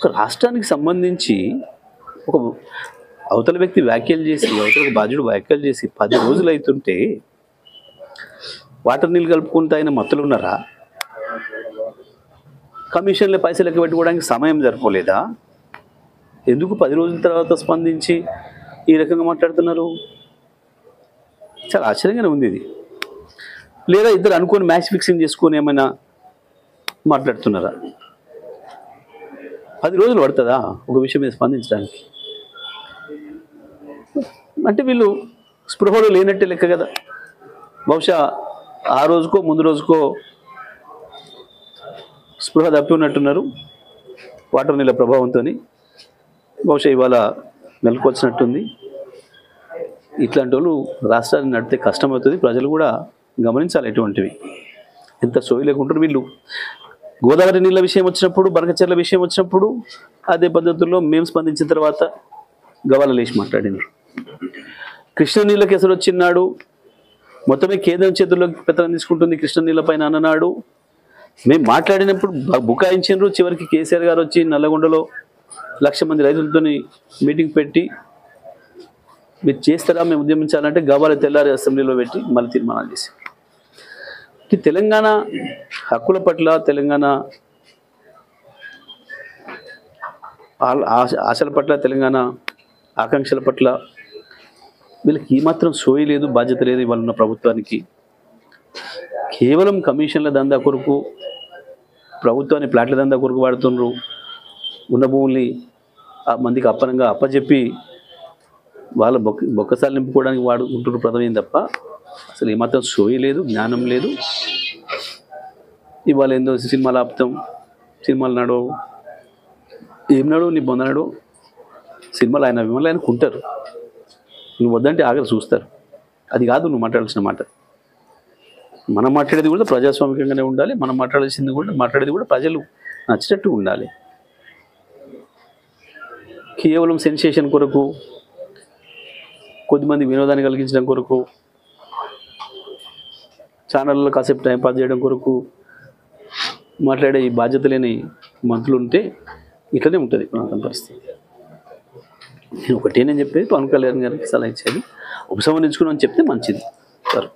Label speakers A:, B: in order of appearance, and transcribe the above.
A: ఒక రాష్ట్రానికి సంబంధించి ఒక అవతల వ్యక్తి వ్యాఖ్యలు చేసి, అవతల బాధ్యుడు వ్యాఖ్యలు చేసి 10 రోజులు అవుతుంటే వాటర్ నీళ్ళు కలుపుకుంటూ ఆయన మత్తులు ఉన్నారా? కమిషన్ల పైసలు లెక్క పెట్టుకోవడానికి సమయం సరిపోలేదా? ఎందుకు 10 రోజుల తర్వాత స్పందించి ఈ రకంగా మాట్లాడుతున్నారు? చాలా ఆశ్చర్యంగానే ఉంది ఇది. లేదా ఇద్దరు అనుకొని మ్యాచ్ ఫిక్సింగ్ చేసుకొని ఏమైనా మాట్లాడుతున్నారా? 10 రోజులు పడుతుందా ఒక విషయం మీద స్పందించడానికి? అంటే వీళ్ళు స్పృహలో లేనట్టే లెక్క కదా. బహుశా ఆ రోజుకో ముందు రోజుకో స్పృహ తప్పి ఉన్నట్టున్నారు వాటర్ నీళ్ళ ప్రభావంతో. బహుశా ఇవాళ మెలకొచ్చినట్టుంది. ఇట్లాంటి వాళ్ళు రాష్ట్రాన్ని నడితే కష్టమవుతుంది. ప్రజలు కూడా గమనించాలి ఎటువంటివి. ఎంత సోయి లేకుంటారు వీళ్ళు. గోదావరి నీళ్ళ విషయం వచ్చినప్పుడు, బనకచెర్ల విషయం వచ్చినప్పుడు అదే పద్ధతుల్లో మేము స్పందించిన తర్వాత గవాల లేచి మాట్లాడినారు. కృష్ణ నీళ్ళ కేసులు వచ్చినాడు, మొత్తమే కేంద్రం చేతుల్లోకి పెత్తనం తీసుకుంటుంది కృష్ణ నీళ్ళ పైన అన్ననాడు. మేము మాట్లాడినప్పుడు బుకాయించారు. చివరికి కేసీఆర్ గారు వచ్చి నల్లగొండలో 1,00,000 మంది రైతులతో మీటింగ్ పెట్టి మీరు చేస్తారా మేము ఉద్యమించాలంటే గవాల తెల్లారి అసెంబ్లీలో పెట్టి మళ్ళీ తీర్మానాలు చేశారు. తెలంగాణ హక్కుల పట్ల, తెలంగాణ ఆశల పట్ల, తెలంగాణ ఆకాంక్షల పట్ల వీళ్ళకి ఏమాత్రం సోయి లేదు, బాధ్యత లేదు ఇవాళ ఉన్న ప్రభుత్వానికి. కేవలం కమిషన్ల దందా కొరకు, ప్రభుత్వాన్ని ప్లాట్ల దందా కొరకు వాడుతున్నారు. ఉన్న భూముల్ని మందికి అప్పనంగా అప్పచెప్పి వాళ్ళ బొక్కసాలు నింపుకోవడానికి వాడుకుంటున్నారు ప్రధానం తప్ప అసలు ఏమాత్రం సోయి లేదు, జ్ఞానం లేదు. ఇవాళ ఏందో సినిమాలు ఆపుతాం, సినిమాలు నడవు, ఏం నడవు, నీ బొంద నడవు. సినిమాలు ఆయన విమలు ఆయన కుంటారు, నువ్వు వద్దంటే ఆగరు చూస్తారు. అది కాదు నువ్వు మాట్లాడాల్సిన మాట. మనం మాట్లాడేది కూడా ప్రజాస్వామికంగానే ఉండాలి. మనం మాట్లాడేది కూడా ప్రజలు నచ్చినట్టు ఉండాలి. కేవలం సెన్సేషన్ కొరకు, కొద్దిమంది వినోదాన్ని కలిగించడం కొరకు, ఛానళ్ళలో కాసేపు టైంపాస్ చేయడం కొరకు మాట్లాడే ఈ బాధ్యత లేని మంత్రులు ఉంటే ఇట్లనే ఉంటుంది ప్రాంతం పరిస్థితి. నేను చెప్పేది పవన్ కళ్యాణ్ గారికి సలహా ఇచ్చేది ఉపసంహరించుకున్నామని చెప్తే మంచిది సార్.